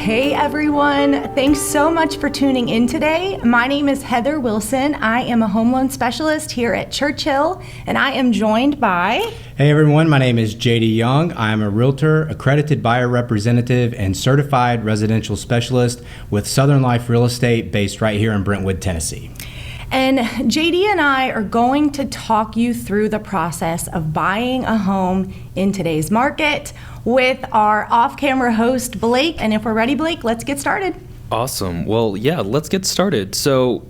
Hey everyone, thanks so much for tuning in today. My name is Heather Wilson. I am a home loan specialist here at Churchill, and I am joined by... Hey everyone, my name is JD Young. I am a realtor, accredited buyer representative, and certified residential specialist with Southern Life Real Estate based right here in Brentwood, Tennessee. And JD and I are going to talk you through the process of buying a home in today's market with our off-camera host, Blake. And if we're ready, Blake, let's get started. Awesome. Well, yeah, let's get started. So,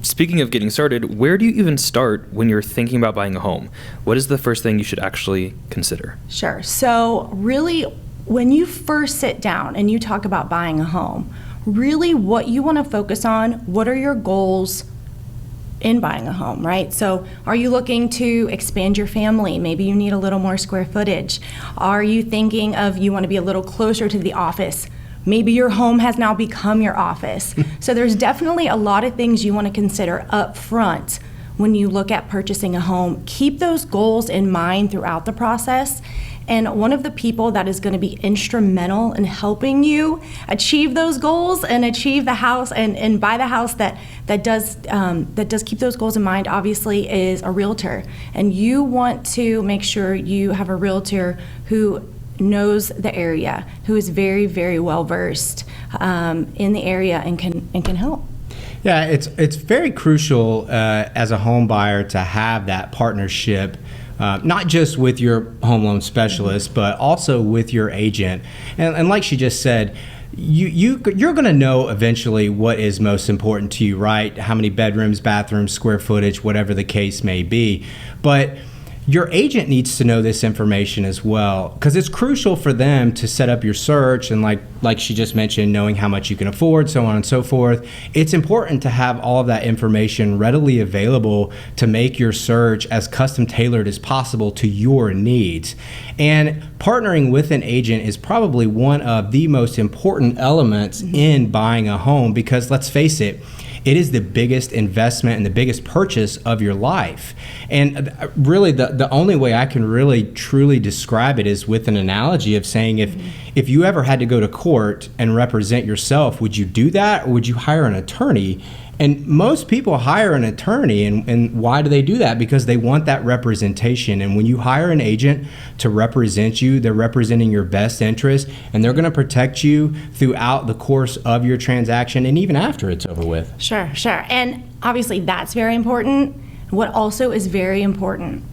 speaking of getting started, where do you even start when you're thinking about buying a home? What is the first thing you should actually consider? Sure. So, really, when you first sit down and you talk about buying a home, really what you want to focus on, what are your goals in buying a home, right? So are you looking to expand your family? Maybe you need a little more square footage. Are you thinking of you want to be a little closer to the office? Maybe your home has now become your office. So there's definitely a lot of things you want to consider up front when you look at purchasing a home. Keep those goals in mind throughout the process. And one of the people that is going to be instrumental in helping you achieve those goals and achieve the house and buy the house that does keep those goals in mind, obviously, is a realtor. And you want to make sure you have a realtor who knows the area, who is very, very well versed in the area and can help. Yeah, it's very crucial as a home buyer to have that partnership. Not just with your home loan specialist, but also with your agent. And like she just said, you're going to know eventually what is most important to you, right? How many bedrooms, bathrooms, square footage, whatever the case may be. But your agent needs to know this information as well, because it's crucial for them to set up your search, and like she just mentioned, knowing how much you can afford, so on and so forth. It's important to have all of that information readily available to make your search as custom tailored as possible to your needs. And partnering with an agent is probably one of the most important elements in buying a home, because let's face it, it is the biggest investment and the biggest purchase of your life. And really, the only way I can really truly describe it is with an analogy of saying, if you ever had to go to court and represent yourself, would you do that, or would you hire an attorney? And most people hire an attorney, and why do they do that? Because they want that representation. And when you hire an agent to represent you, they're representing your best interest, and they're going to protect you throughout the course of your transaction and even after it's over with. Sure. And obviously that's very important. What also is very important,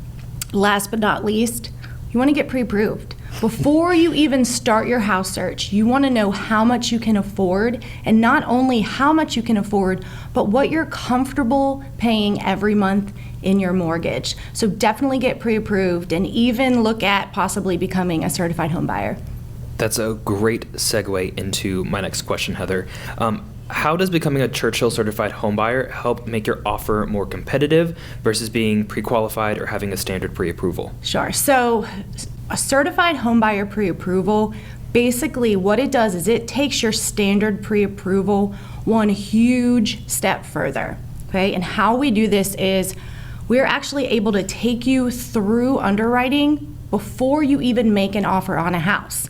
last but not least, you want to get pre-approved. Before you even start your house search, you want to know how much you can afford, and not only how much you can afford, but what you're comfortable paying every month in your mortgage. So definitely get pre-approved and even look at possibly becoming a certified home buyer. That's a great segue into my next question, Heather. How does becoming a Churchill Certified Home Buyer help make your offer more competitive versus being pre-qualified or having a standard pre-approval? Sure. So a certified home buyer pre-approval, basically what it does is it takes your standard pre-approval one huge step further. Okay. And how we do this is we're actually able to take you through underwriting before you even make an offer on a house.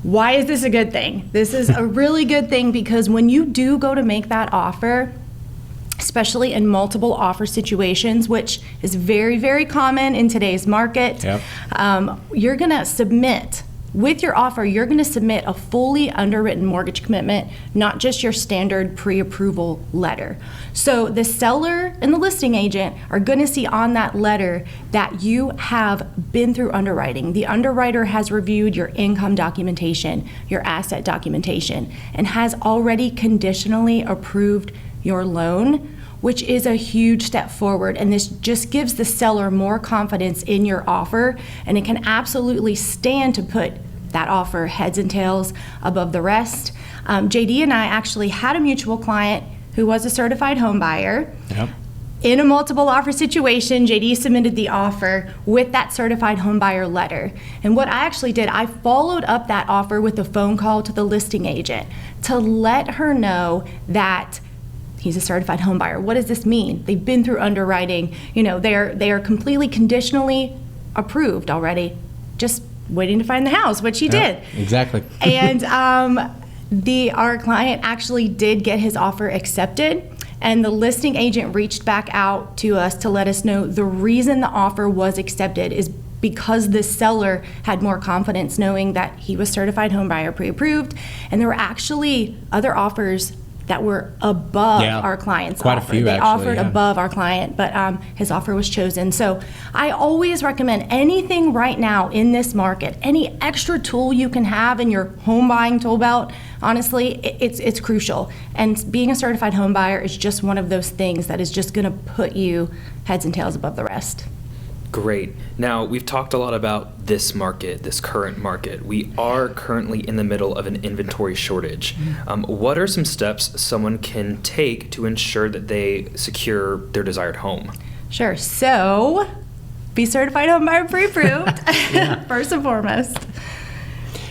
Why is this a good thing? This is a really good thing, because when you do go to make that offer, especially in multiple offer situations, which is very, very common in today's market, you're going to submit, with your offer, you're going to submit a fully underwritten mortgage commitment, not just your standard pre-approval letter. So the seller and the listing agent are going to see on that letter that you have been through underwriting. The underwriter has reviewed your income documentation, your asset documentation, and has already conditionally approved your loan, which is a huge step forward. And this just gives the seller more confidence in your offer, and it can absolutely stand to put that offer heads and tails above the rest. JD and I actually had a mutual client who was a certified home buyer. Yep. In a multiple offer situation, JD submitted the offer with that certified home buyer letter. And what I actually did, I followed up that offer with a phone call to the listing agent to let her know that he's a certified home buyer. What does this mean? They've been through underwriting. You know, they are completely conditionally approved already, just waiting to find the house, which he did. Exactly. And Our client actually did get his offer accepted, and the listing agent reached back out to us to let us know the reason the offer was accepted is because the seller had more confidence knowing that he was certified home buyer pre-approved, and there were actually other offers that were above our client's quite offer. A few, they actually, offered above our client, but his offer was chosen. So I always recommend anything right now in this market, any extra tool you can have in your home buying tool belt, honestly, it's crucial. And being a certified home buyer is just one of those things that is just going to put you heads and tails above the rest. Great. Now, we've talked a lot about this market, this current market. We are currently in the middle of an inventory shortage. What are some steps someone can take to ensure that they secure their desired home? Sure. So, be certified home buyer pre-approved, first and foremost.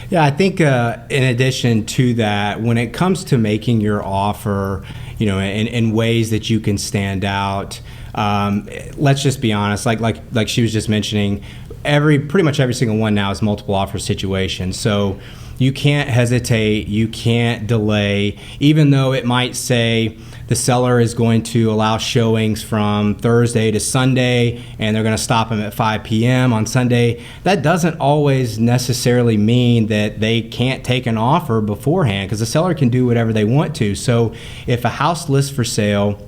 Yeah, I think in addition to that, when it comes to making your offer, in ways that you can stand out, let's just be honest. Like she was just mentioning, pretty much every single one now is multiple offer situations. So you can't hesitate, you can't delay, even though it might say the seller is going to allow showings from Thursday to Sunday, and they're going to stop them at 5 p.m. on Sunday. That doesn't always necessarily mean that they can't take an offer beforehand, because the seller can do whatever they want to. So if a house lists for sale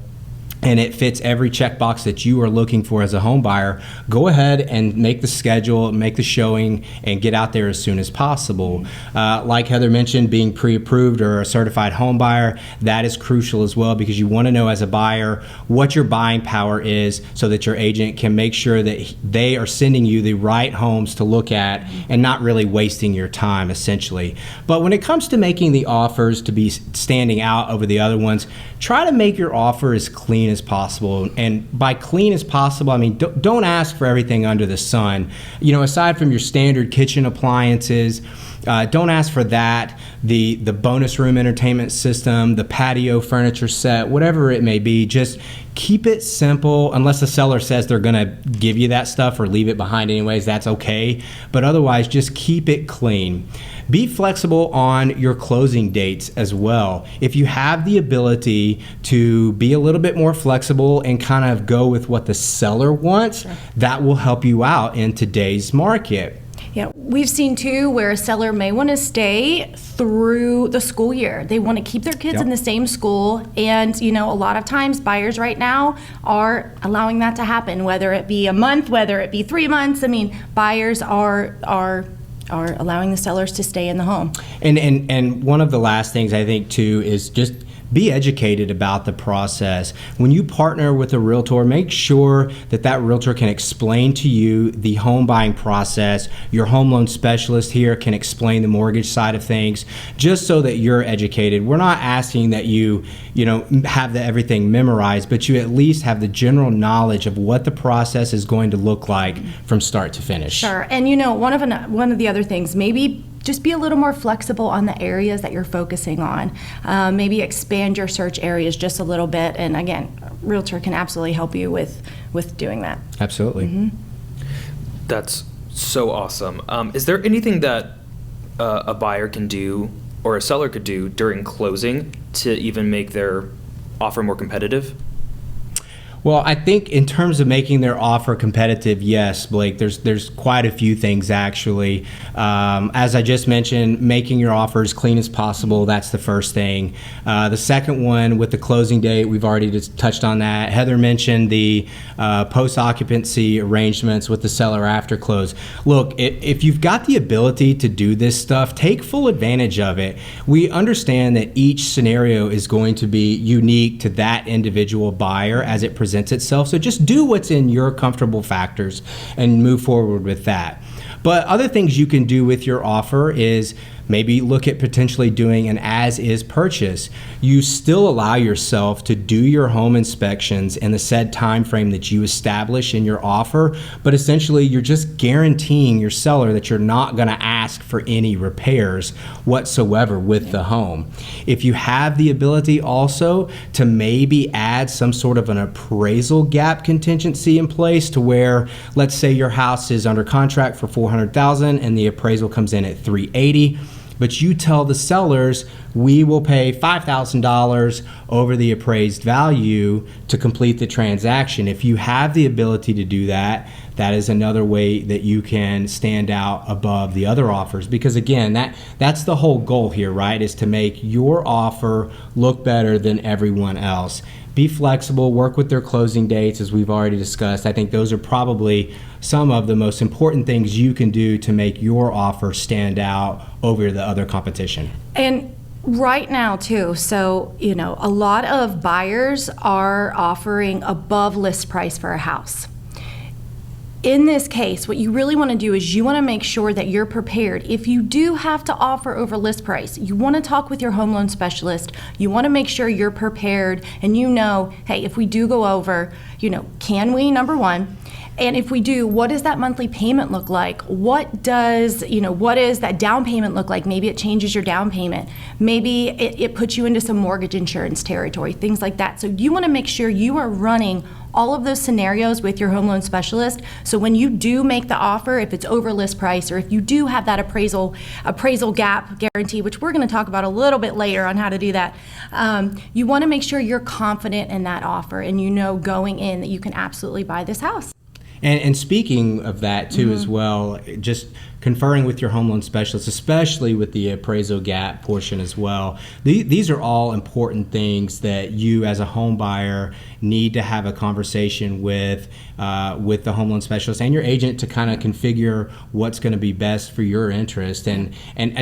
and it fits every checkbox that you are looking for as a home buyer, go ahead and make the schedule, make the showing, and get out there as soon as possible. Like Heather mentioned, being pre-approved or a certified home buyer, that is crucial as well, because you want to know as a buyer what your buying power is so that your agent can make sure that they are sending you the right homes to look at and not really wasting your time, essentially. But when it comes to making the offers to be standing out over the other ones, try to make your offer as clean as possible. And by clean as possible, I mean, don't ask for everything under the sun. Aside from your standard kitchen appliances, don't ask for that, the bonus room entertainment system, the patio furniture set, whatever it may be. Just keep it simple, unless the seller says they're going to give you that stuff or leave it behind anyways, that's okay. But otherwise, just keep it clean. Be flexible on your closing dates as well. If you have the ability to be a little bit more flexible and kind of go with what the seller wants, that will help you out in today's market. Yeah, we've seen too where a seller may want to stay through the school year. They want to keep their kids in the same school, and a lot of times buyers right now are allowing that to happen, whether it be a month, whether it be 3 months. I mean, buyers are allowing the sellers to stay in the home. And one of the last things I think too is just be educated about the process. When you partner with a realtor, make sure that realtor can explain to you the home buying process. Your home loan specialist here can explain the mortgage side of things, just so that you're educated. We're not asking that you have everything memorized, but you at least have the general knowledge of what the process is going to look like from start to finish. Sure. And one of the other things, maybe just be a little more flexible on the areas that you're focusing on. Maybe expand your search areas just a little bit. And again, Realtor can absolutely help you with doing that. Absolutely. Mm-hmm. That's so awesome. Is there anything that a buyer can do or a seller could do during closing to even make their offer more competitive? Well, I think in terms of making their offer competitive, yes, Blake, there's quite a few things actually. As I just mentioned, making your offer as clean as possible, that's the first thing. The second one with the closing date, we've already just touched on that. Heather mentioned the post-occupancy arrangements with the seller after close. Look, if you've got the ability to do this stuff, take full advantage of it. We understand that each scenario is going to be unique to that individual buyer as it presents itself. So just do what's in your comfortable factors and move forward with that. But other things you can do with your offer is maybe look at potentially doing an as-is purchase. You still allow yourself to do your home inspections in the said time frame that you establish in your offer, but essentially you're just guaranteeing your seller that you're not going to ask for any repairs whatsoever with the home. If you have the ability also to maybe add some sort of an appraisal gap contingency in place to where, let's say your house is under contract for $400,000 and the appraisal comes in at $380,000. but you tell the sellers, we will pay $5,000 over the appraised value to complete the transaction. If you have the ability to do that, that is another way that you can stand out above the other offers. Because again, that's the whole goal here, right? Is to make your offer look better than everyone else. Be flexible, work with their closing dates, as we've already discussed. I think those are probably some of the most important things you can do to make your offer stand out over the other competition. And right now too, so a lot of buyers are offering above list price for a house. In this case, what you really want to do is you want to make sure that you're prepared. If you do have to offer over list price, you want to talk with your home loan specialist. You want to make sure you're prepared and hey, if we do go over, can we, number one? And if we do, what does that monthly payment look like? What does that down payment look like? Maybe it changes your down payment. Maybe it puts you into some mortgage insurance territory, things like that. So you want to make sure you are running all of those scenarios with your home loan specialist. So when you do make the offer, if it's over list price, or if you do have that appraisal gap guarantee, which we're going to talk about a little bit later on how to do that, you want to make sure you're confident in that offer and going in that you can absolutely buy this house. And speaking of that too, as well, just conferring with your home loan specialist, especially with the appraisal gap portion as well. These are all important things that you as a home buyer need to have a conversation with the home loan specialist and your agent to kind of configure what's going to be best for your interest. And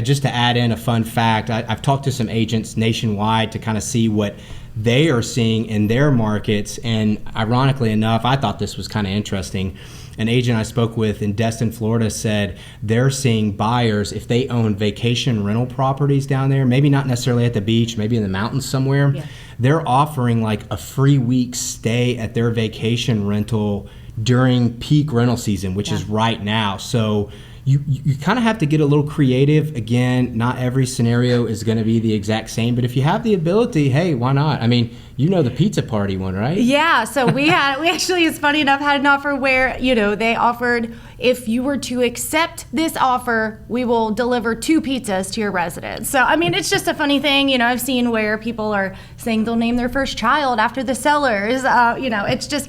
just to add in a fun fact, I've talked to some agents nationwide to kind of see what they are seeing in their markets, and ironically enough, I thought this was kind of interesting. An agent I spoke with in Destin, Florida said they're seeing buyers, if they own vacation rental properties down there, maybe not necessarily at the beach, maybe in the mountains somewhere, they're offering like a free week stay at their vacation rental during peak rental season, which is right now. So you kind of have to get a little creative. Again, not every scenario is going to be the exact same, but if you have the ability, hey, why not? I mean, the pizza party one, right? Yeah, so we actually, it's funny enough, had an offer where, they offered, if you were to accept this offer, we will deliver 2 pizzas to your residence. So, I mean, it's just a funny thing. I've seen where people are saying they'll name their first child after the sellers. It's just,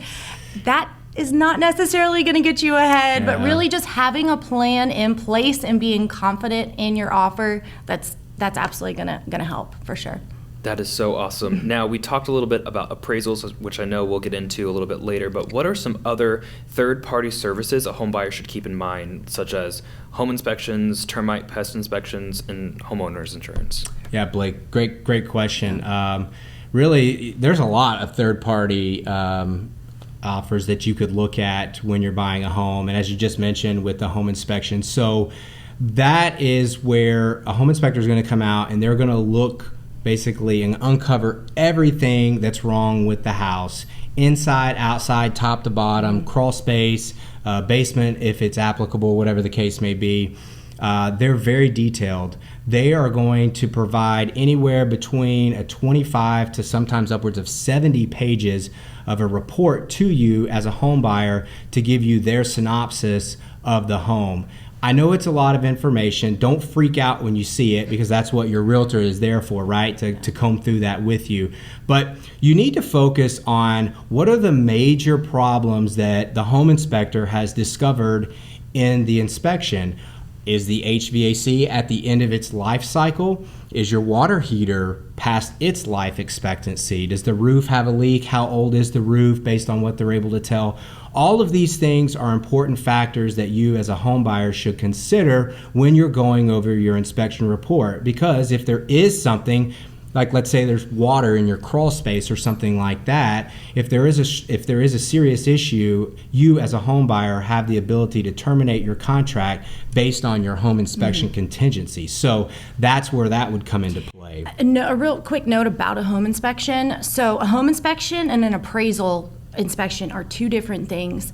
that is not necessarily going to get you ahead, but really just having a plan in place and being confident in your offer, that's absolutely going to help for sure. That is so awesome. Now, we talked a little bit about appraisals, which I know we'll get into a little bit later, but what are some other third-party services a home buyer should keep in mind, such as home inspections, termite pest inspections, and homeowners insurance? Yeah, Blake, great question. Really, there's a lot of third-party offers that you could look at when you're buying a home, and as you just mentioned with the home inspection. So that is where a home inspector is going to come out and they're going to look basically and uncover everything that's wrong with the house, inside, outside, top to bottom, crawl space, basement if it's applicable, whatever the case may be. They're very detailed. They are going to provide anywhere between a 25 to sometimes upwards of 70 pages of a report to you as a home buyer to give you their synopsis of the home. I know it's a lot of information. Don't freak out when you see it, because that's what your realtor is there for, right? To comb through that with you. But you need to focus on what are the major problems that the home inspector has discovered in the inspection. Is the HVAC at the end of its life cycle? Is your water heater past its life expectancy? Does the roof have a leak? How old is the roof based on what they're able to tell? All of these things are important factors that you as a home buyer should consider when you're going over your inspection report, because if there is something, like let's say there's water in your crawl space or something like that, if there is a serious issue, you as a home buyer have the ability to terminate your contract based on your home inspection contingency. So that's where that would come into play. A real quick note about a home inspection. So a home inspection and an appraisal inspection are 2 different things.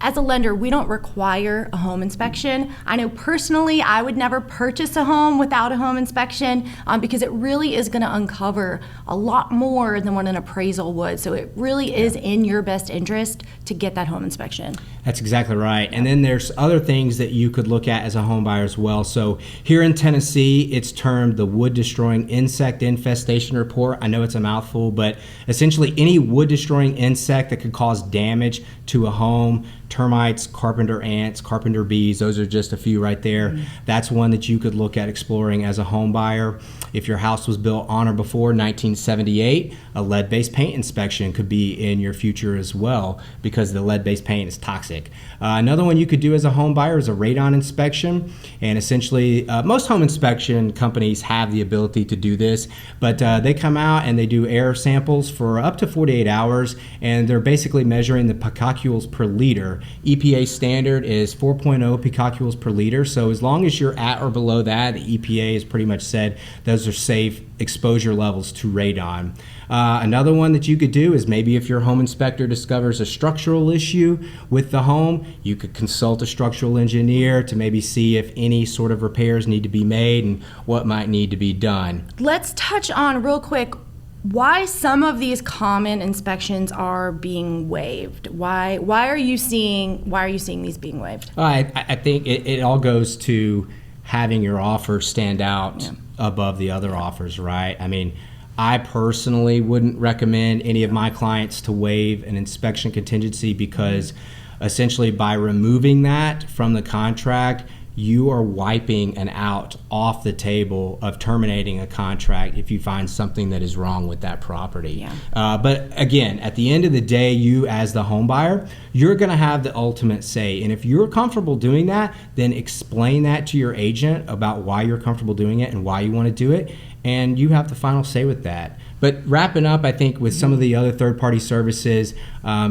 As a lender, we don't require a home inspection. I know personally, I would never purchase a home without a home inspection because it really is going to uncover a lot more than what an appraisal would. So it really is in your best interest to get that home inspection. That's exactly right. And then there's other things that you could look at as a home buyer as well. So here in Tennessee, it's termed the Wood Destroying Insect Infestation Report. I know it's a mouthful, but essentially any wood destroying insect that could cause damage to a home, termites, carpenter ants, carpenter bees, those are just a few right there. That's one that you could look at exploring as a home buyer. If your house was built on or before 1978, a lead-based paint inspection could be in your future as well, because the lead-based paint is toxic. Another one you could do as a home buyer is a radon inspection. And essentially, most home inspection companies have the ability to do this, but they come out and they do air samples for up to 48 hours, and they're basically measuring the picocules per liter. EPA standard is 4.0 picocules per liter, so as long as you're at or below that, the EPA has pretty much said those are safe exposure levels to radon. Another one that you could do is maybe if your home inspector discovers a structural issue with the home, you could consult a structural engineer to maybe see if any sort of repairs need to be made and what might need to be done. Let's touch on real quick why some of these common inspections are being waived. Why are you seeing these being waived? I think it all goes to having your offer stand out above the other offers, right? I mean, I personally wouldn't recommend any of my clients to waive an inspection contingency, because essentially by removing that from the contract, you are wiping an out off the table of terminating a contract if you find something that is wrong with that property. But again, at the end of the day, you as the home buyer, you're going to have the ultimate say. And if you're comfortable doing that, then explain that to your agent about why you're comfortable doing it and why you want to do it. And you have the final say with that. But wrapping up, I think with some of the other third-party services,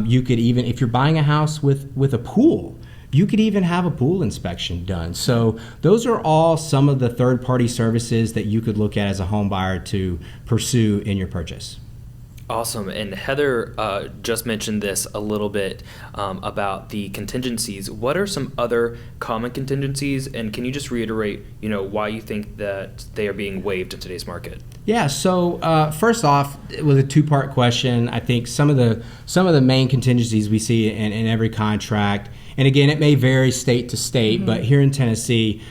you could even, if you're buying a house with a pool, you could even have a pool inspection done. So those are all some of the third-party services that you could look at as a home buyer to pursue in your purchase. Awesome. And Heather just mentioned this a little bit about the contingencies. What are some other common contingencies? And can you just reiterate, why you think that they are being waived in today's market? Yeah. So first off, with a two-part question, I think some of the main contingencies we see in every contract, and again, it may vary state to state, but here in Tennessee,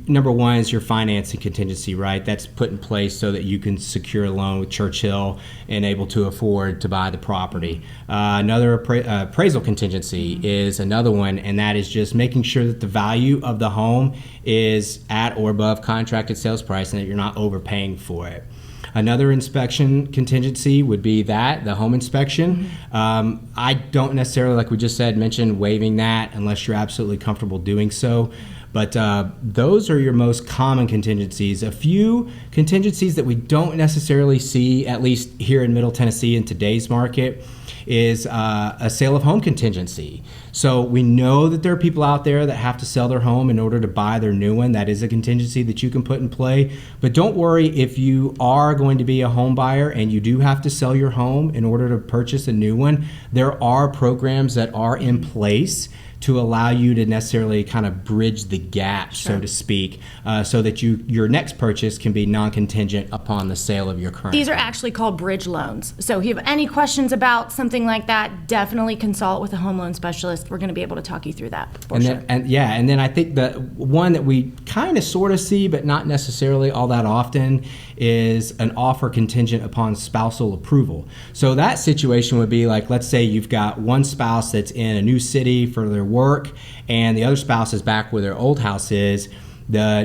number one is your financing contingency, right? That's put in place so that you can secure a loan with Churchill and able to afford to buy the property. Another appraisal contingency is another one, and that is just making sure that the value of the home is at or above contracted sales price and that you're not overpaying for it. Another inspection contingency would be the home inspection. I don't necessarily, like we just said, mention waiving that unless you're absolutely comfortable doing so. But those are your most common contingencies. A few contingencies that we don't necessarily see, at least here in Middle Tennessee in today's market, is a sale of home contingency. So we know that there are people out there that have to sell their home in order to buy their new one. That is a contingency that you can put in play. But don't worry, if you are going to be a home buyer and you do have to sell your home in order to purchase a new one, there are programs that are in place to allow you to necessarily kind of bridge the gap, so to speak, so that your next purchase can be non-contingent upon the sale of your current. These are actually called bridge loans. So if you have any questions about something like that, definitely consult with a home loan specialist. We're going to be able to talk you through that. And then I think the one that we kind of sort of see, but not necessarily all that often, is an offer contingent upon spousal approval. So that situation would be like, let's say you've got one spouse that's in a new city for their work, and the other spouse is back where their old house is. The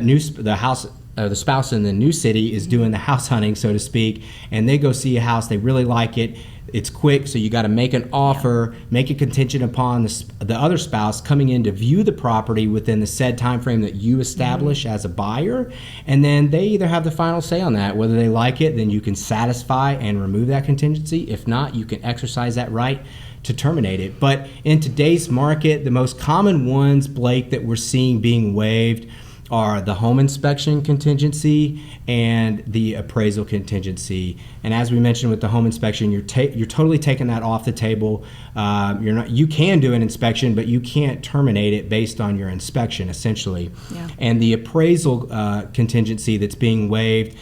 spouse in the new city is doing the house hunting, so to speak, and they go see a house, they really like it. It's quick, so you got to make an offer, make it contingent upon the other spouse coming in to view the property within the said time frame that you establish as a buyer, and then they either have the final say on that. Whether they like it, then you can satisfy and remove that contingency. If not, you can exercise that right to terminate it. But in today's market, the most common ones, Blake, that we're seeing being waived are the home inspection contingency and the appraisal contingency. And as we mentioned with the home inspection, you're totally taking that off the table. You can do an inspection, but you can't terminate it based on your inspection, essentially. And the appraisal contingency that's being waived,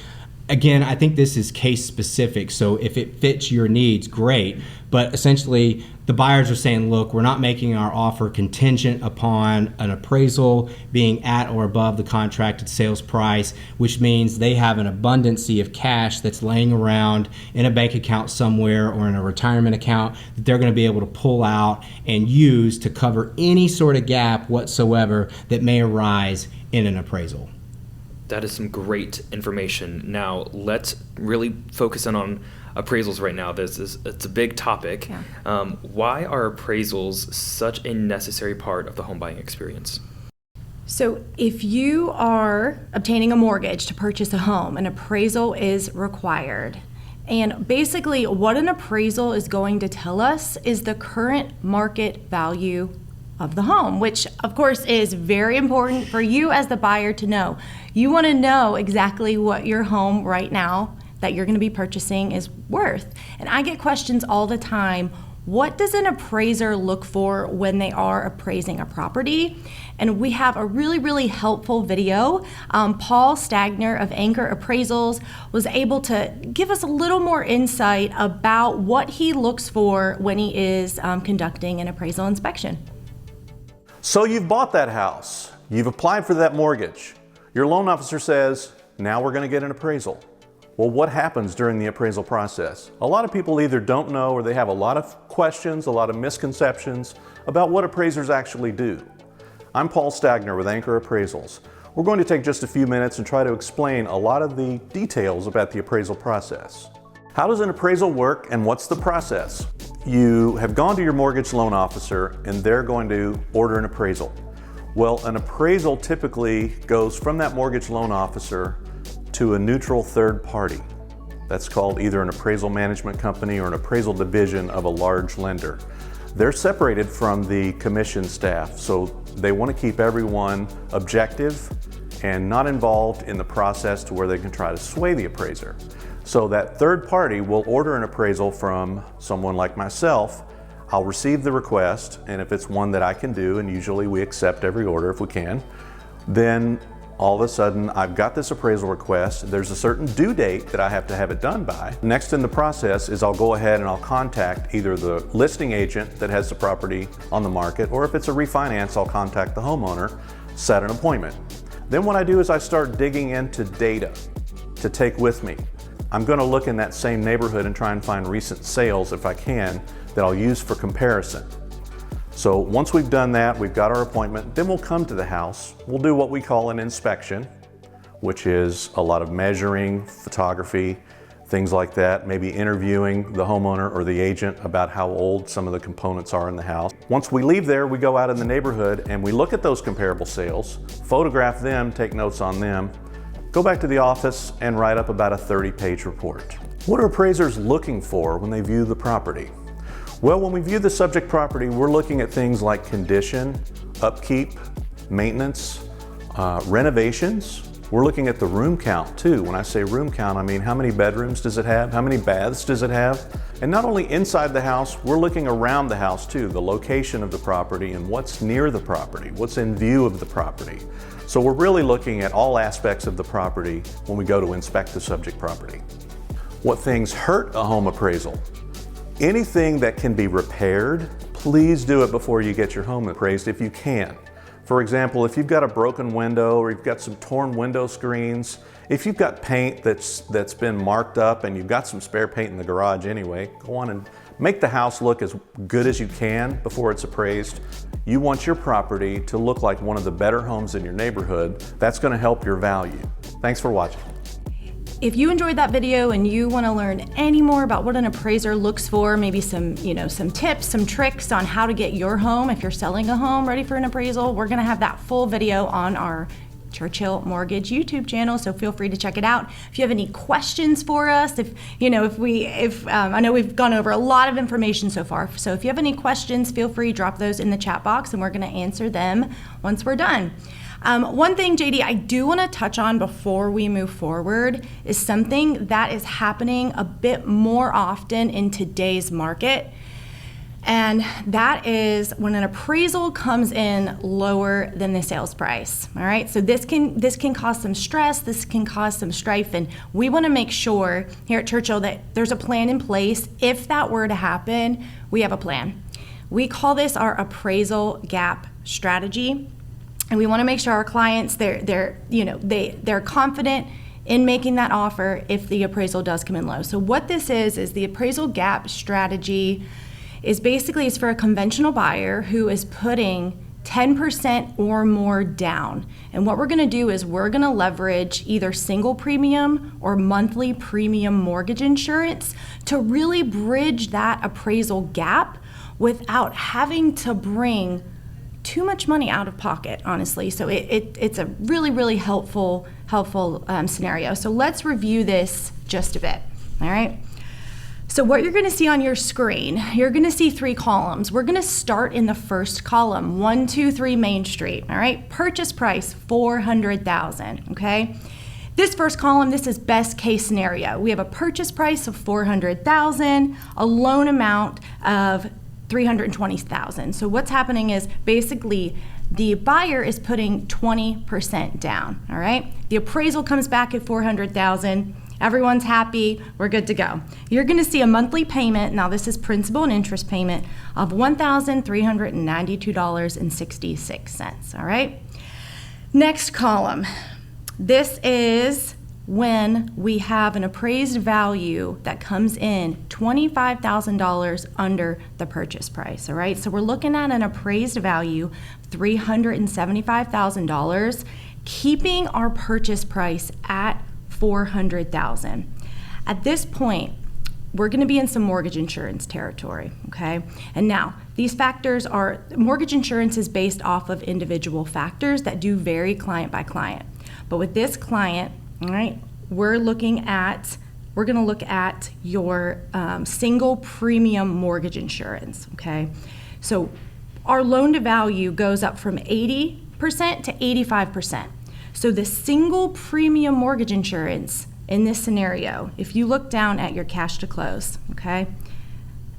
Again, I think this is case specific, so if it fits your needs, great. But essentially, the buyers are saying, look, we're not making our offer contingent upon an appraisal being at or above the contracted sales price, which means they have an abundancy of cash that's laying around in a bank account somewhere or in a retirement account that they're going to be able to pull out and use to cover any sort of gap whatsoever that may arise in an appraisal. That is some great information. Now, let's really focus in on appraisals right now. It's a big topic. Yeah. Why are appraisals such a necessary part of the home buying experience? So if you are obtaining a mortgage to purchase a home, an appraisal is required. And basically what an appraisal is going to tell us is the current market value of the home, which of course is very important for you as the buyer to know. You want to know exactly what your home right now that you're going to be purchasing is worth. And I get questions all the time, what does an appraiser look for when they are appraising a property? And we have a really, really helpful video. Paul Stagner of Anchor Appraisals was able to give us a little more insight about what he looks for when he is conducting an appraisal inspection. So you've bought that house, you've applied for that mortgage. Your loan officer says, now we're going to get an appraisal. Well, what happens during the appraisal process? A lot of people either don't know or they have a lot of questions, a lot of misconceptions about what appraisers actually do. I'm Paul Stagner with Anchor Appraisals. We're going to take just a few minutes and try to explain a lot of the details about the appraisal process. How does an appraisal work and what's the process? You have gone to your mortgage loan officer and they're going to order an appraisal. Well, an appraisal typically goes from that mortgage loan officer to a neutral third party. That's called either an appraisal management company or an appraisal division of a large lender. They're separated from the commission staff, so they want to keep everyone objective and not involved in the process to where they can try to sway the appraiser. So that third party will order an appraisal from someone like myself. I'll receive the request, and if it's one that I can do, and usually we accept every order if we can, then all of a sudden I've got this appraisal request. There's a certain due date that I have to have it done by. Next in the process is I'll go ahead and I'll contact either the listing agent that has the property on the market, or if it's a refinance, I'll contact the homeowner, set an appointment. Then what I do is I start digging into data to take with me. I'm going to look in that same neighborhood and try and find recent sales, if I can, that I'll use for comparison. So once we've done that, we've got our appointment, then we'll come to the house. We'll do what we call an inspection, which is a lot of measuring, photography, things like that, maybe interviewing the homeowner or the agent about how old some of the components are in the house. Once we leave there, we go out in the neighborhood and we look at those comparable sales, photograph them, take notes on them, go back to the office and write up about a 30-page report. What are appraisers looking for when they view the property? Well, when we view the subject property, we're looking at things like condition, upkeep, maintenance, renovations. We're looking at the room count too. When I say room count, I mean how many bedrooms does it have? How many baths does it have? And not only inside the house, we're looking around the house too, the location of the property and what's near the property, what's in view of the property. So we're really looking at all aspects of the property when we go to inspect the subject property. What things hurt a home appraisal? Anything that can be repaired, please do it before you get your home appraised if you can. For example, if you've got a broken window or you've got some torn window screens, if you've got paint that's been marked up and you've got some spare paint in the garage anyway, go on and make the house look as good as you can before it's appraised. You want your property to look like one of the better homes in your neighborhood. That's going to help your value. Thanks for watching. If you enjoyed that video and you want to learn any more about what an appraiser looks for, maybe some tips, some tricks on how to get your home, if you're selling a home ready for an appraisal, we're going to have that full video on our Churchill Mortgage YouTube channel, so feel free to check it out. If you have any questions for us, I know we've gone over a lot of information so far, so if you have any questions, feel free to drop those in the chat box and we're going to answer them once we're done. One thing, JD, I do want to touch on before we move forward is something that is happening a bit more often in today's market. And that is when an appraisal comes in lower than the sales price. All right, so this can cause some stress, this can cause some strife, and we want to make sure here at Churchill that there's a plan in place. If that were to happen, we have a plan. We call this our appraisal gap strategy, and we want to make sure our clients they're confident in making that offer if the appraisal does come in low. So what this is the appraisal gap strategy is basically it's for a conventional buyer who is putting 10% or more down. And what we're going to do is we're going to leverage either single premium or monthly premium mortgage insurance to really bridge that appraisal gap without having to bring too much money out of pocket, honestly. So it's a really, really helpful scenario. So let's review this just a bit, all right? So what you're going to see on your screen, you're going to see 3 columns. We're going to start in the first column, 123 Main Street, all right? Purchase price, $400,000, okay? This first column, this is best case scenario. We have a purchase price of $400,000, a loan amount of $320,000. So what's happening is basically the buyer is putting 20% down, all right? The appraisal comes back at $400,000. Everyone's happy, we're good to go. You're gonna see a monthly payment, now this is principal and interest payment, of $1,392.66, all right? Next column, this is when we have an appraised value that comes in $25,000 under the purchase price, all right? So we're looking at an appraised value, $375,000, keeping our purchase price at $400,000. At this point, we're going to be in some mortgage insurance territory, okay? And now, these factors are, mortgage insurance is based off of individual factors that do vary client by client. But with this client, all right, we're going to look at your single premium mortgage insurance, okay? So our loan to value goes up from 80% to 85%. So the single premium mortgage insurance in this scenario, if you look down at your cash to close, okay,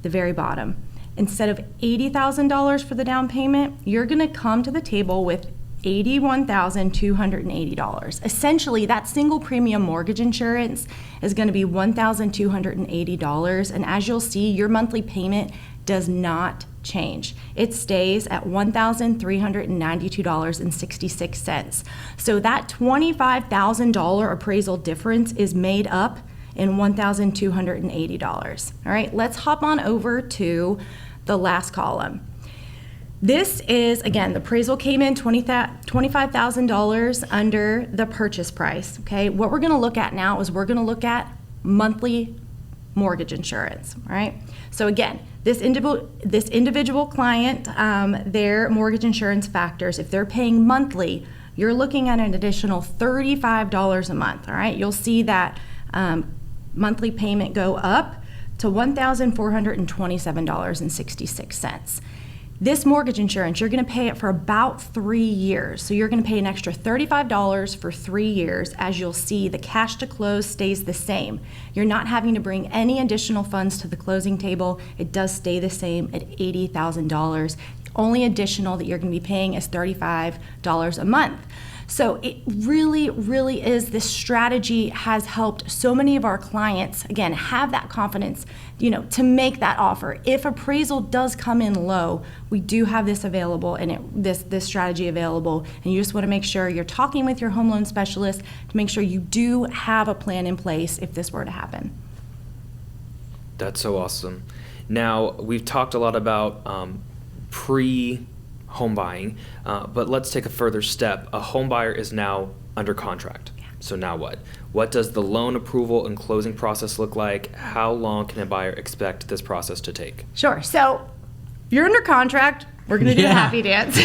the very bottom, instead of $80,000 for the down payment, you're gonna come to the table with $81,280. Essentially, that single premium mortgage insurance is gonna be $1,280, and as you'll see, your monthly payment does not change. It stays at $1,392.66. So that $25,000 appraisal difference is made up in $1,280. All right, let's hop on over to the last column. This is, again, the appraisal came in $25,000 under the purchase price, okay? What we're gonna look at now is we're gonna look at monthly mortgage insurance, all right? So again, this individual client, their mortgage insurance factors, if they're paying monthly, you're looking at an additional $35 a month, all right? You'll see that monthly payment go up to $1,427.66. This mortgage insurance, you're gonna pay it for about 3 years. So you're gonna pay an extra $35 for 3 years. As you'll see, the cash to close stays the same. You're not having to bring any additional funds to the closing table. It does stay the same at $80,000. The only additional that you're gonna be paying is $35 a month. So it really, really is, this strategy has helped so many of our clients, again, have that confidence, to make that offer. If appraisal does come in low, we do have this available and this strategy available. And you just want to make sure you're talking with your home loan specialist to make sure you do have a plan in place if this were to happen. That's so awesome. Now, we've talked a lot about home buying, but let's take a further step. A home buyer is now under contract. So now what? What does the loan approval and closing process look like? How long can a buyer expect this process to take? Sure. So you're under contract. We're going to do a happy dance.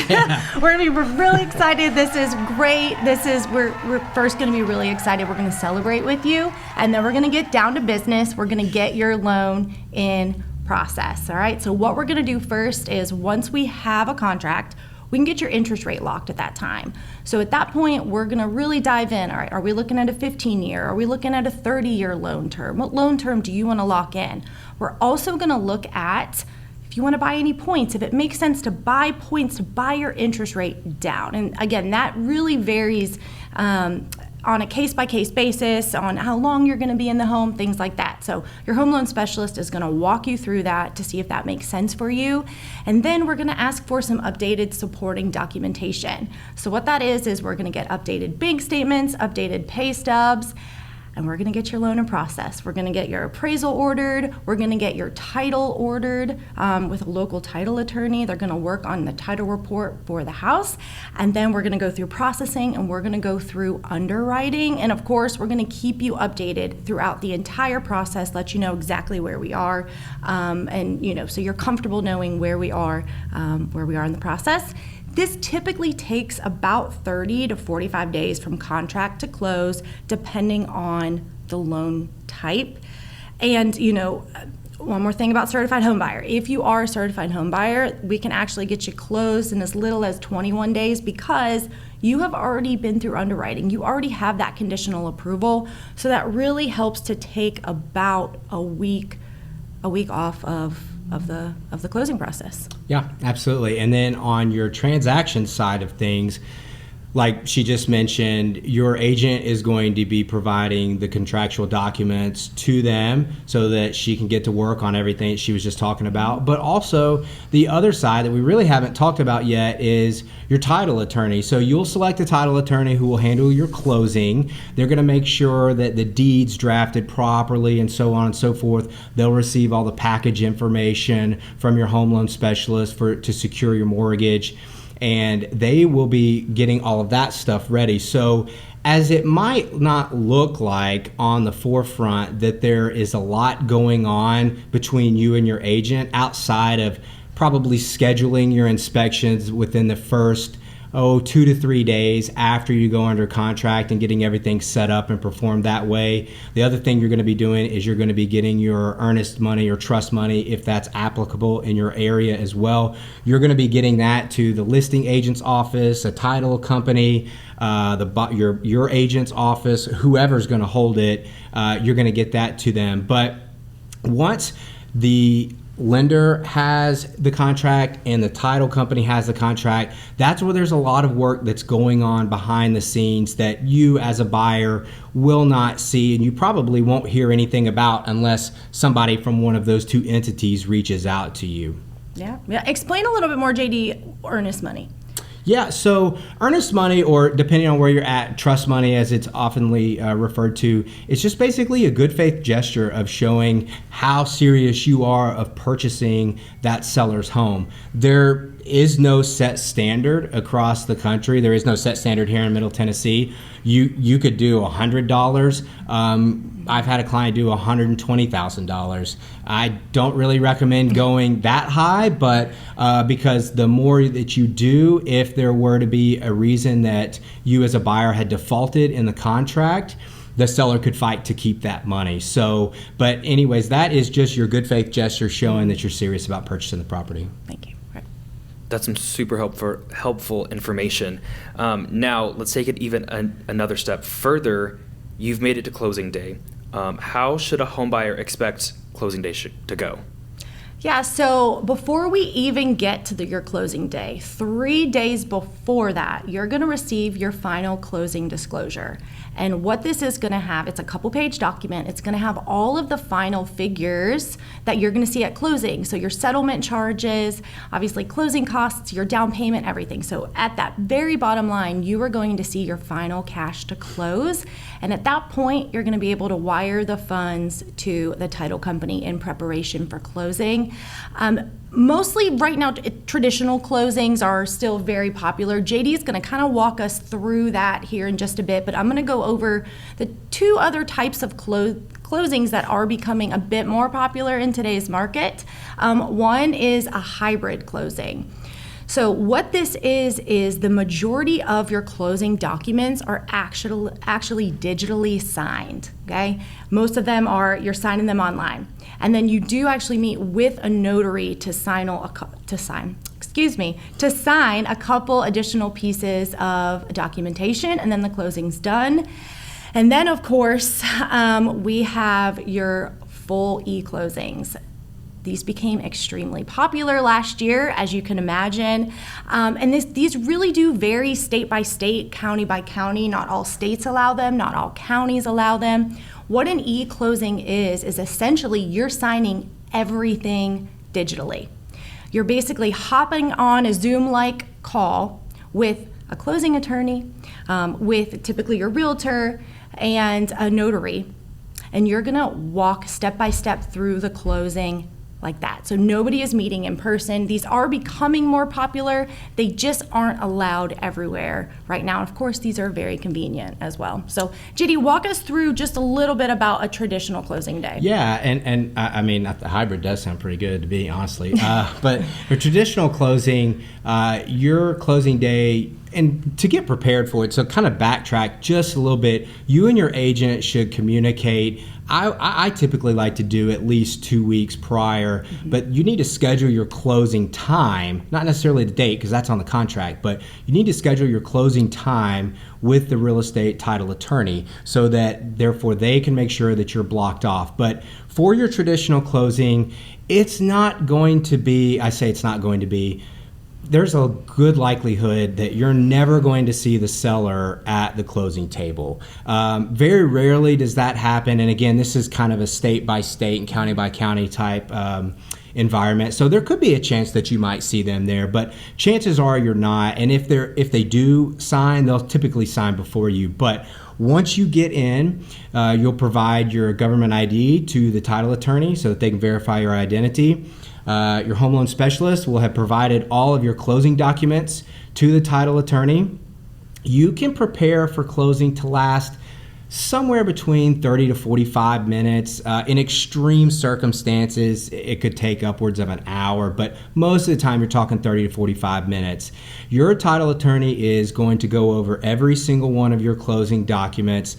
We're really excited. This is great. We're first going to be really excited. We're going to celebrate with you, and then we're going to get down to business. We're going to get your loan in process, all right? So what we're gonna do first is once we have a contract, we can get your interest rate locked at that time. So at that point, we're gonna really dive in. All right, are we looking at a 15-year? Are we looking at a 30-year loan term? What loan term do you wanna lock in? We're also gonna look at if you want to buy any points, if it makes sense to buy points to buy your interest rate down. And again, that really varies on a case-by-case basis, on how long you're going to be in the home, things like that. So your home loan specialist is going to walk you through that to see if that makes sense for you. And then we're going to ask for some updated supporting documentation. So what that is we're going to get updated bank statements, updated pay stubs, and we're going to get your loan in process. We're going to get your appraisal ordered. We're going to get your title ordered with a local title attorney. They're going to work on the title report for the house. And then we're going to go through processing, and we're going to go through underwriting. And of course, we're going to keep you updated throughout the entire process, let you know exactly where we are. And, so you're comfortable knowing where we are in the process. This typically takes about 30 to 45 days from contract to close, depending on the loan type. And, one more thing about certified home buyer. If you are a certified home buyer, we can actually get you closed in as little as 21 days because you have already been through underwriting. You already have that conditional approval. So that really helps to take about a week off of the closing process. Yeah, absolutely. And then on your transaction side of things, like she just mentioned, your agent is going to be providing the contractual documents to them so that she can get to work on everything she was just talking about. But also the other side that we really haven't talked about yet is your title attorney. So you'll select a title attorney who will handle your closing. They're going to make sure that the deed's drafted properly and so on and so forth. They'll receive all the package information from your home loan specialist to secure your mortgage. And they will be getting all of that stuff ready. So as it might not look like on the forefront that there is a lot going on between you and your agent outside of probably scheduling your inspections within the first 2 to 3 days after you go under contract and getting everything set up and performed that way. The other thing you're going to be doing is you're going to be getting your earnest money or trust money, if that's applicable in your area as well. You're going to be getting that to the listing agent's office, a title company, your agent's office, whoever's going to hold it. You're going to get that to them. But once the lender has the contract and the title company has the contract, that's where there's a lot of work that's going on behind the scenes that you as a buyer will not see, and you probably won't hear anything about unless somebody from one of those two entities reaches out to you. Yeah. Explain a little bit more, JD, earnest money. Yeah, so earnest money, or depending on where you're at, trust money as it's oftenly referred to, it's just basically a good faith gesture of showing how serious you are of purchasing that seller's home. There is no set standard across the country. There is no set standard here in Middle Tennessee. You could do $100. I've had a client do $120,000. I don't really recommend going that high, but because the more that you do, if there were to be a reason that you as a buyer had defaulted in the contract, the seller could fight to keep that money. So, but anyways, that is just your good faith gesture showing that you're serious about purchasing the property. Thank you. Right. That's some super helpful information. Now, let's take it even another step further. You've made it to closing day. How should a home buyer expect closing day to go? Yeah, so before we even get to your closing day, 3 days before that, you're going to receive your final closing disclosure. And what this is going to have, it's a couple-page document. It's going to have all of the final figures that you're going to see at closing. So your settlement charges, obviously closing costs, your down payment, everything. So at that very bottom line, you are going to see your final cash to close. And at that point, you're going to be able to wire the funds to the title company in preparation for closing. Mostly right now, traditional closings are still very popular. JD is going to kind of walk us through that here in just a bit, but I'm going to go over the two other types of closings that are becoming a bit more popular in today's market. One is a hybrid closing. So what this is the majority of your closing documents are actually digitally signed, okay? Most of them you're signing them online. And then you do actually meet with a notary to sign a couple additional pieces of documentation, and then the closing's done. And then, of course, we have your full e-closings. These became extremely popular last year, as you can imagine. And these really do vary state by state, county by county. Not all states allow them, not all counties allow them. What an e-closing is essentially you're signing everything digitally. You're basically hopping on a Zoom-like call with a closing attorney, with typically your realtor and a notary, and you're gonna walk step by step through the closing like that. So nobody is meeting in person. These are becoming more popular. They just aren't allowed everywhere right now. Of course, these are very convenient as well. So JD, walk us through just a little bit about a traditional closing day. Yeah, and I mean, the hybrid does sound pretty good, to be honestly. But a traditional closing, your closing day, and to get prepared for it, so kind of backtrack just a little bit, you and your agent should communicate. I typically like to do at least 2 weeks prior, but you need to schedule your closing time, not necessarily the date because that's on the contract, but you need to schedule your closing time with the real estate title attorney so that therefore they can make sure that you're blocked off. But for your traditional closing, it's not going to be, I say it's not going to be, there's a good likelihood that you're never going to see the seller at the closing table. Very rarely does that happen. And again, this is kind of a state by state and county by county type environment. So there could be a chance that you might see them there, but chances are you're not. And if they do sign, they'll typically sign before you. But once you get in, you'll provide your government ID to the title attorney so that they can verify your identity. Your home loan specialist will have provided all of your closing documents to the title attorney. You can prepare for closing to last somewhere between 30 to 45 minutes. In extreme circumstances, it could take upwards of an hour, but most of the time you're talking 30 to 45 minutes. Your title attorney is going to go over every single one of your closing documents.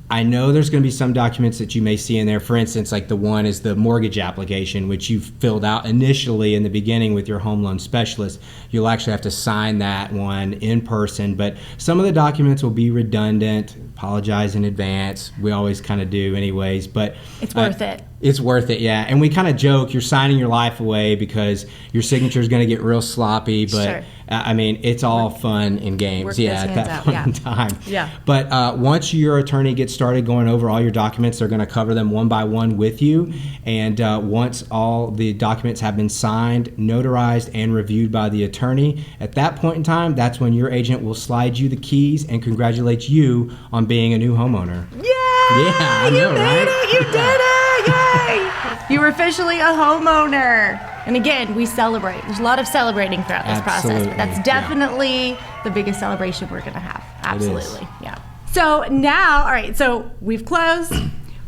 I know there's going to be some documents that you may see in there. For instance, like the one is the mortgage application, which you filled out initially in the beginning with your home loan specialist. You'll actually have to sign that one in person, but some of the documents will be redundant. Apologize in advance. We always kind of do anyways, but it's worth it. It's worth it, yeah. And we kind of joke, you're signing your life away because your signature is going to get real sloppy, but sure. I mean, it's all fun and games, at that point in time. Yeah. But once your attorney gets started going over all your documents, they're going to cover them one by one with you. And once all the documents have been signed, notarized, and reviewed by the attorney, at that point in time, that's when your agent will slide you the keys and congratulate you on being a new homeowner. Yay! Yeah, I know, right? You did it! Yay! You were officially a homeowner. And again, we celebrate. There's a lot of celebrating throughout this process, but that's definitely the biggest celebration we're going to have. Absolutely. Yeah. So now, all right, so we've closed.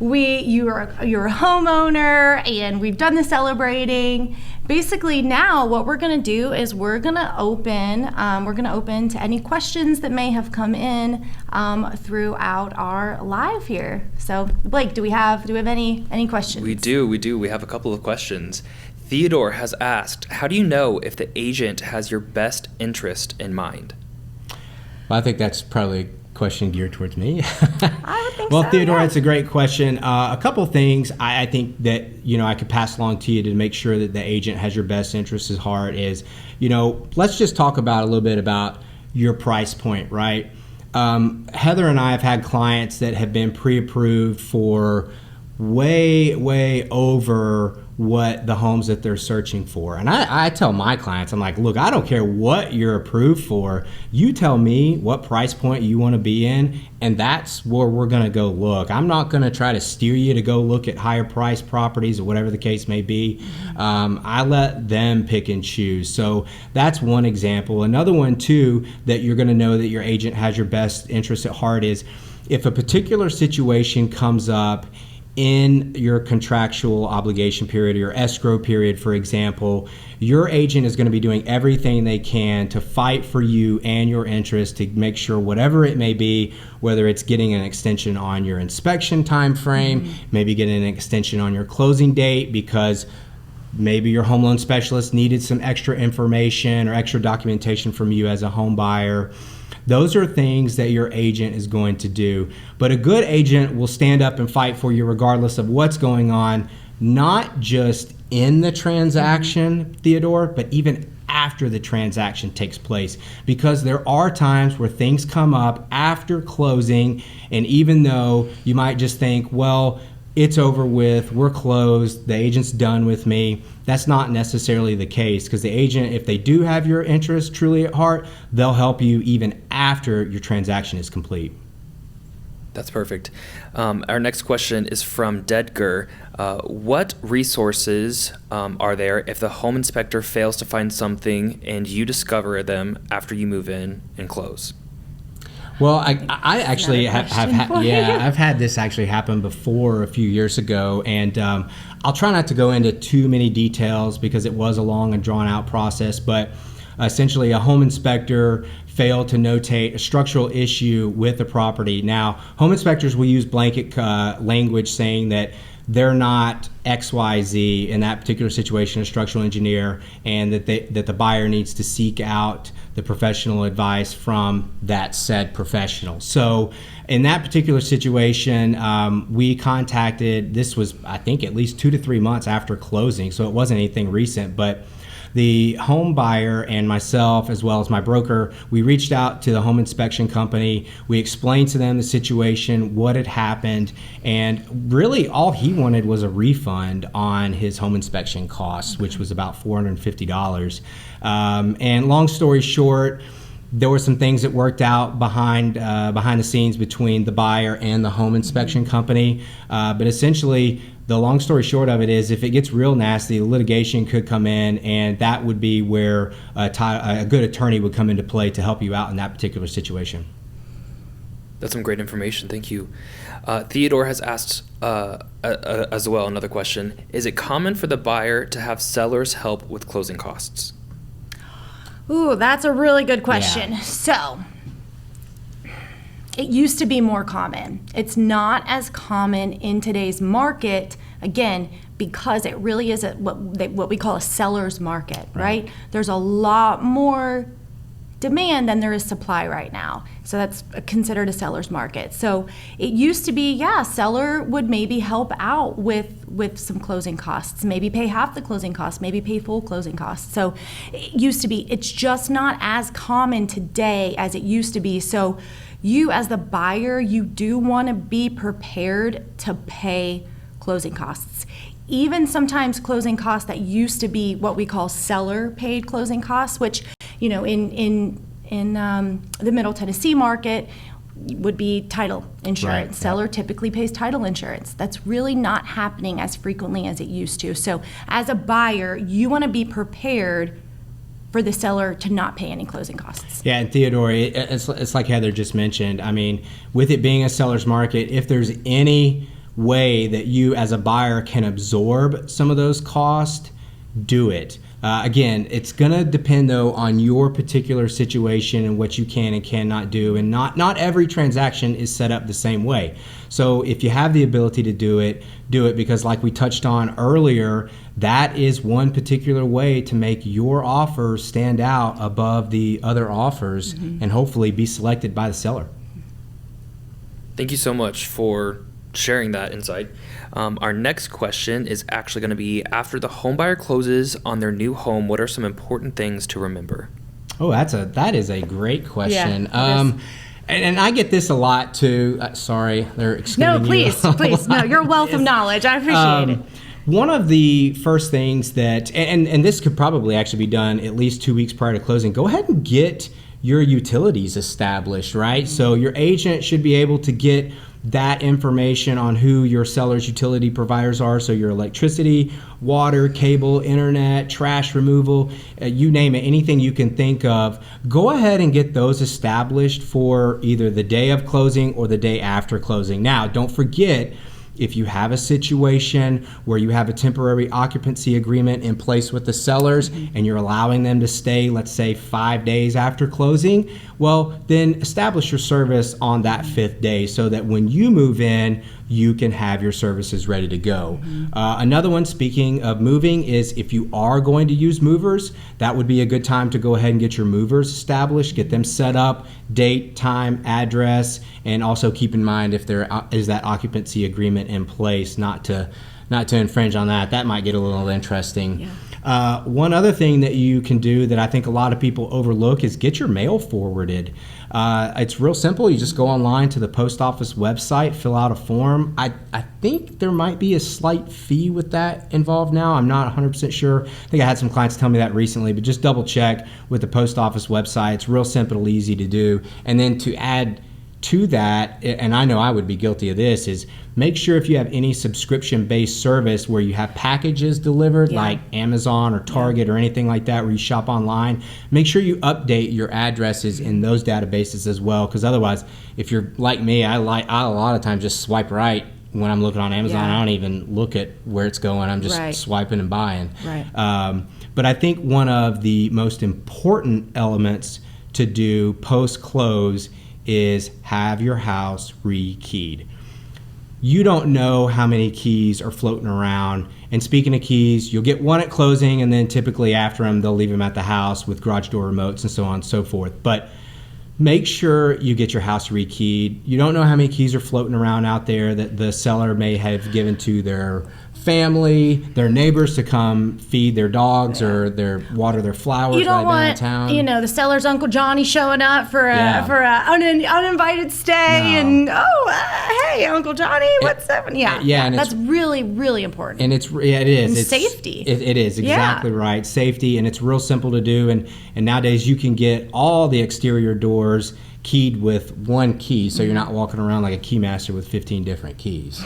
You're a homeowner, and we've done the celebrating. Basically, now what we're going to do is we're going to open to any questions that may have come in throughout our live here. So, Blake, do we have any questions? We do. We have a couple of questions. Theodore has asked, how do you know if the agent has your best interest in mind? Well, I think that's probably a question geared towards me. I would think well, so, Theodore, yeah. it's a great question. A couple of things I think that, I could pass along to you to make sure that the agent has your best interests at heart is, let's just talk about a little bit about your price point, right? Heather and I have had clients that have been pre-approved for way over what the homes that they're searching for. And I tell my clients, I'm like, look, I don't care what you're approved for. You tell me what price point you want to be in, and that's where we're going to go look. I'm not going to try to steer you to go look at higher price properties or whatever the case may be. I let them pick and choose. So that's one example. Another one, too, that you're going to know that your agent has your best interest at heart is if a particular situation comes up in your contractual obligation period or your escrow period, for example, your agent is going to be doing everything they can to fight for you and your interest to make sure whatever it may be, whether it's getting an extension on your inspection time frame, maybe getting an extension on your closing date because maybe your home loan specialist needed some extra information or extra documentation from you as a home buyer. Those are things that your agent is going to do. But a good agent will stand up and fight for you regardless of what's going on not just in the transaction, Theodore, but even after the transaction takes place, because there are times where things come up after closing, and even though you might just think, well, it's over with, we're closed, the agent's done with me, that's not necessarily the case, because the agent, if they do have your interest truly at heart, they'll help you even after your transaction is complete. That's perfect. Our next question is from Dedger. What resources are there if the home inspector fails to find something and you discover them after you move in and close? Well, I actually have I've had this actually happen before a few years ago, and I'll try not to go into too many details because it was a long and drawn out process, but essentially a home inspector failed to notate a structural issue with the property. Now, home inspectors will use blanket language saying that they're not XYZ in that particular situation, a structural engineer, and that the buyer needs to seek out the professional advice from that said professional. So in that particular situation, we contacted, this was I think at least 2 to 3 months after closing, so it wasn't anything recent, but the home buyer and myself, as well as my broker, we reached out to the home inspection company. We explained to them the situation, what had happened, and really all he wanted was a refund on his home inspection costs, which was about $450. And long story short, there were some things that worked out behind the scenes between the buyer and the home inspection company. But essentially, the long story short of it is, if it gets real nasty, litigation could come in, and that would be where a good attorney would come into play to help you out in that particular situation. That's some great information. Thank you. Theodore has asked as well another question. Is it common for the buyer to have sellers help with closing costs? Ooh, that's a really good question. Yeah. So, it used to be more common. It's not as common in today's market, again, because it really is what we call a seller's market, right? There's a lot more demand than there is supply right now. So that's considered a seller's market. So it used to be, seller would maybe help out with some closing costs, maybe pay half the closing costs, maybe pay full closing costs. So it used to be, it's just not as common today as it used to be. So you as the buyer, you do want to be prepared to pay closing costs. Even sometimes closing costs that used to be what we call seller paid closing costs, which, you know, in the Middle Tennessee market would be title insurance. Right, Seller typically pays title insurance. That's really not happening as frequently as it used to. So as a buyer, you want to be prepared for the seller to not pay any closing costs. Yeah, and Theodore, it's like Heather just mentioned. I mean, with it being a seller's market, if there's any way that you as a buyer can absorb some of those costs, do it. Again, it's going to depend though on your particular situation and what you can and cannot do, and not every transaction is set up the same way. So if you have the ability to do it, because like we touched on earlier, that is one particular way to make your offer stand out above the other offers and hopefully be selected by the seller. Thank you so much for sharing that insight. Our next question is actually going to be, after the home buyer closes on their new home, what are some important things to remember? Oh, that is a great question. Yeah, and I get this a lot too. Sorry, they're excluding you. Please. No, your wealth of knowledge. I appreciate it. One of the first things that, and this could probably actually be done at least 2 weeks prior to closing, go ahead and get your utilities established, right? So your agent should be able to get that information on who your seller's utility providers are. So your electricity, water, cable, internet, trash removal, you name it, anything you can think of. Go ahead and get those established for either the day of closing or the day after closing. Now, don't forget, if you have a situation where you have a temporary occupancy agreement in place with the sellers and you're allowing them to stay, let's say 5 days after closing, well, then establish your service on that 5th day so that when you move in, you can have your services ready to go. Another one, speaking of moving, is if you are going to use movers, that would be a good time to go ahead and get your movers established, get them set up, date, time, address, and also keep in mind if there is that occupancy agreement in place, not to infringe on that. That might get a little interesting. Yeah. One other thing that you can do that I think a lot of people overlook is get your mail forwarded. It's real simple. You just go online to the post office website, fill out a form. I think there might be a slight fee with that involved now. I'm not 100% sure. I think I had some clients tell me that recently, but just double check with the post office website. It's real simple, easy to do. And then to add to that, and I know I would be guilty of this, is make sure if you have any subscription-based service where you have packages delivered, like Amazon or Target or anything like that, where you shop online, make sure you update your addresses in those databases as well. Because otherwise, if you're like me, I a lot of times just swipe right when I'm looking on Amazon. I don't even look at where it's going. I'm just swiping and buying. But I think one of the most important elements to do post-close is have your house rekeyed. You don't know how many keys are floating around. And speaking of keys, you'll get one at closing, and then typically after them, they'll leave them at the house with garage door remotes and so on and so forth. But make sure you get your house rekeyed. You don't know how many keys are floating around out there that the seller may have given to their family, their neighbors to come feed their dogs or water their flowers. You don't want, downtown. The seller's Uncle Johnny showing up for a uninvited stay, and hey, Uncle Johnny, what's up? And that's really, really important. And it is. And it's safety. It is exactly right. Safety, and it's real simple to do. And nowadays you can get all the exterior doors keyed with one key, so you're not walking around like a key master with 15 different keys.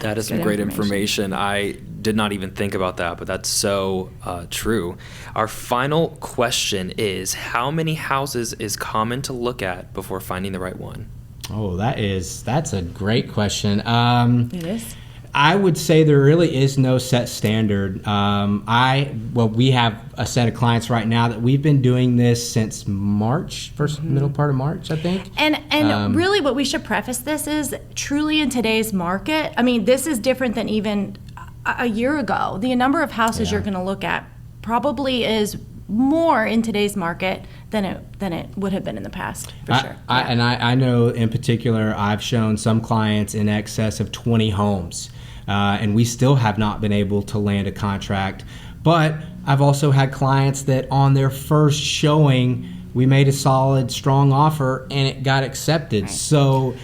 That is some great information. I did not even think about that, but that's so true. Our final question is, how many houses is common to look at before finding the right one? Oh, that's a great question. It is. I would say there really is no set standard. We have a set of clients right now that we've been doing this since March, middle part of March, I think. And really what we should preface this is, truly in today's market, I mean, this is different than even a year ago. The number of houses you're going to look at probably is more in today's market than it would have been in the past, for sure. I know in particular, I've shown some clients in excess of 20 homes. And we still have not been able to land a contract. But I've also had clients that on their first showing, we made a solid, strong offer and it got accepted. Right. So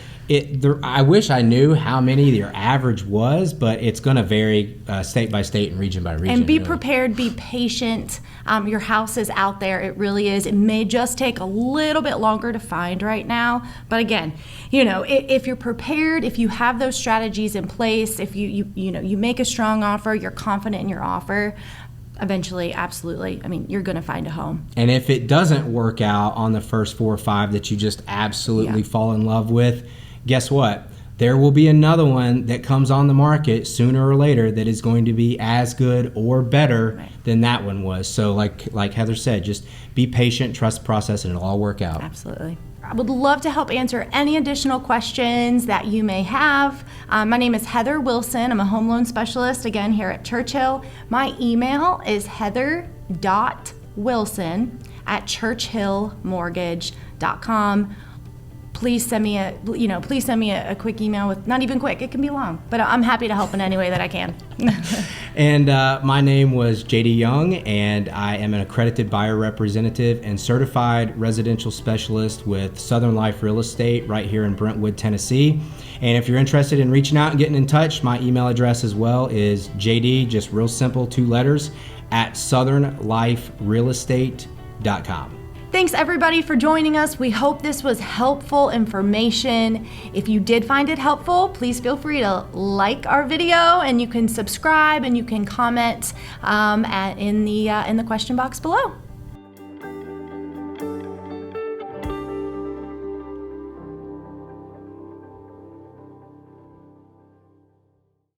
I wish I knew how many your average was, but it's going to vary state by state and region by region. And be prepared, be patient. Your house is out there. It really is. It may just take a little bit longer to find right now. But again, if you're prepared, if you have those strategies in place, if you make a strong offer, you're confident in your offer, eventually, absolutely, you're going to find a home. And if it doesn't work out on the first 4 or 5 that you just absolutely fall in love with, guess what? There will be another one that comes on the market sooner or later that is going to be as good or better than that one was. So like Heather said, just be patient, trust the process, and it'll all work out. Absolutely. I would love to help answer any additional questions that you may have. My name is Heather Wilson. I'm a home loan specialist, again, here at Churchill. My email is heather.wilson@churchillmortgage.com. Please send me a quick email with, not even quick, it can be long, but I'm happy to help in any way that I can. And my name was JD Young, and I am an accredited buyer representative and certified residential specialist with Southern Life Real Estate right here in Brentwood, Tennessee. And if you're interested in reaching out and getting in touch, my email address as well is JD, just real simple, 2 letters, @southernliferealestate.com. Thanks everybody for joining us. We hope this was helpful information. If you did find it helpful, please feel free to like our video, and you can subscribe and you can comment in the question box below.